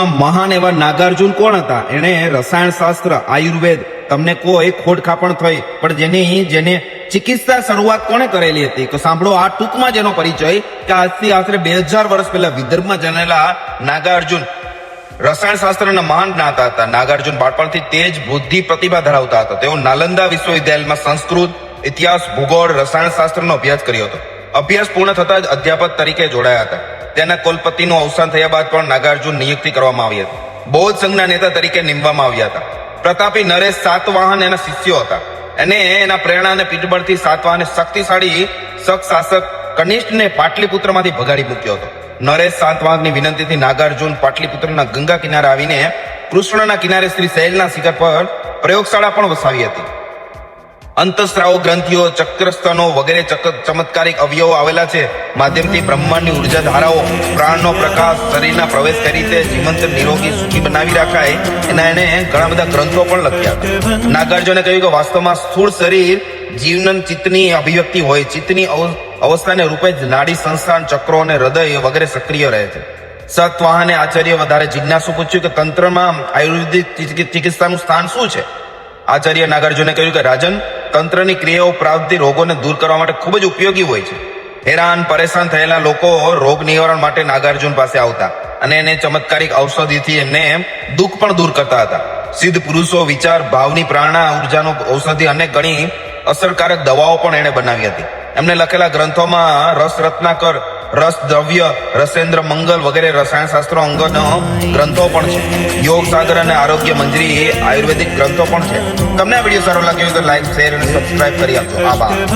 મહાન એવા નાગાર્જુન કોણ હતા? એને રસાયણ શાસ્ત્ર, આયુર્વેદ, તમને કોઈ ખોડખાપણ થઈ પણ જેને ચિકિત્સા શરૂઆત કોણે કરેલી હતી? તો સાંભળો આ ટૂંકમાં જેનો પરિચય કે આજથી આશરે 2000 વર્ષ પહેલા વિદર્ભમાં જન્મેલા નાગાર્જુન રસાયણ શાસ્ત્રના મહાન જ્ઞાતા હતા. નાગાર્જુન બાળપણથી તેજ બુદ્ધિ પ્રતિભા ધરાવતા હતા. તેઓ નાલંદા વિશ્વવિદ્યાલયમાં સંસ્કૃત, ઇતિહાસ, ભૂગોળ, રસાયણ શાસ્ત્રનો અભ્યાસ કર્યો હતો. અભ્યાસ પૂર્ણ થતા જ અધ્યાપક તરીકે જોડાયા હતા. તેના કુલપતિનું અવસાન થયા બાદ પણ નાગાર્જુન નિયુક્તિ કરવામાં આવી હતી. બૌદ્ધ સંઘના નેતા તરીકે નીમવામાં આવ્યા હતા. પ્રતાપી નરેશ સાતવાહન એના શિષ્યો હતા. એને એના પ્રેરણા અને પીઠબળથી સાતવાહને શક્તિશાળી શક શાસક કનિષ્ઠને પાટલીપુત્રમાંથી ભગાડી મૂક્યો હતો. નરેશ સાતવાહનની વિનંતીથી નાગાર્જુન પાટલીપુત્રના ગંગા કિનારે આવીને કૃષ્ણના કિનારે શ્રી શૈલના શિખર પર પ્રયોગશાળા પણ વસાવી હતી. અંતઃસ્રાવો, ગ્રંથિઓ, ચક્રસ્તનો વગેરે ચમત્કારિક અવયવો આવેલા છે. માધ્યમથી બ્રહ્માંડની ઉર્જા ધારાઓ, પ્રાણનો પ્રકાશ શરીરના પ્રવેશ કરી રીતે જીવંત, નિરોગી, સુખી બનાવી રાખાય એના એને ઘણા બધા ગ્રંથો પણ લખ્યા હતા. નાગાર્જુને કહ્યું કે વાસ્તવમાં સ્થૂળ શરીર જીવન ચિત્તની અભિવ્યક્તિ હોય. ચિત્તની અવસ્થાને રૂપે જ નાડી, સંસ્થાન, ચક્રો અને હૃદય વગેરે સક્રિય રહે છે. સતવાહને આચાર્ય વધારે જિજ્ઞાસુ પૂછ્યું કે તંત્રમાં આયુર્વેદિક ચિકિત્સાનું સ્થાન શું છે? આચાર્ય નાગાર્જુને કહ્યું કે રાજન, તંત્રની ક્રિયાઓ પ્રાપ્તિ રોગોને દૂર કરવા માટે ખૂબ જ ઉપયોગી હોય છે. હેરાન પરેશાન થયેલા લોકો રોગ નિવારણ માટે નાગાર્જુન પાસે આવતા અને એને ચમત્કારિક ઔષધિથી એમને દુઃખ પણ દૂર કરતા હતા. સિદ્ધ પુરુષો વિચાર, ભાવની પ્રેરણા, ઉર્જાનો ઔષધિ અને ઘણી અસરકારક દવાઓ પણ એણે બનાવી હતી. એમને લખેલા ગ્રંથોમાં રસ રત્નાકર, રસ દ્રવ્ય, રસેન્દ્ર મંગલ વગેરે રસાયણ શાસ્ત્રો અંગનો ગ્રંથો પણ છે. યોગ સાગર અને આરોગ્ય મંજરી આયુર્વેદિક ગ્રંથો પણ છે. તમને આ વિડીયો સારો લાગ્યો તો લાઈક, શેર અને સબસ્ક્રાઇબ કરી આપજો. આભાર.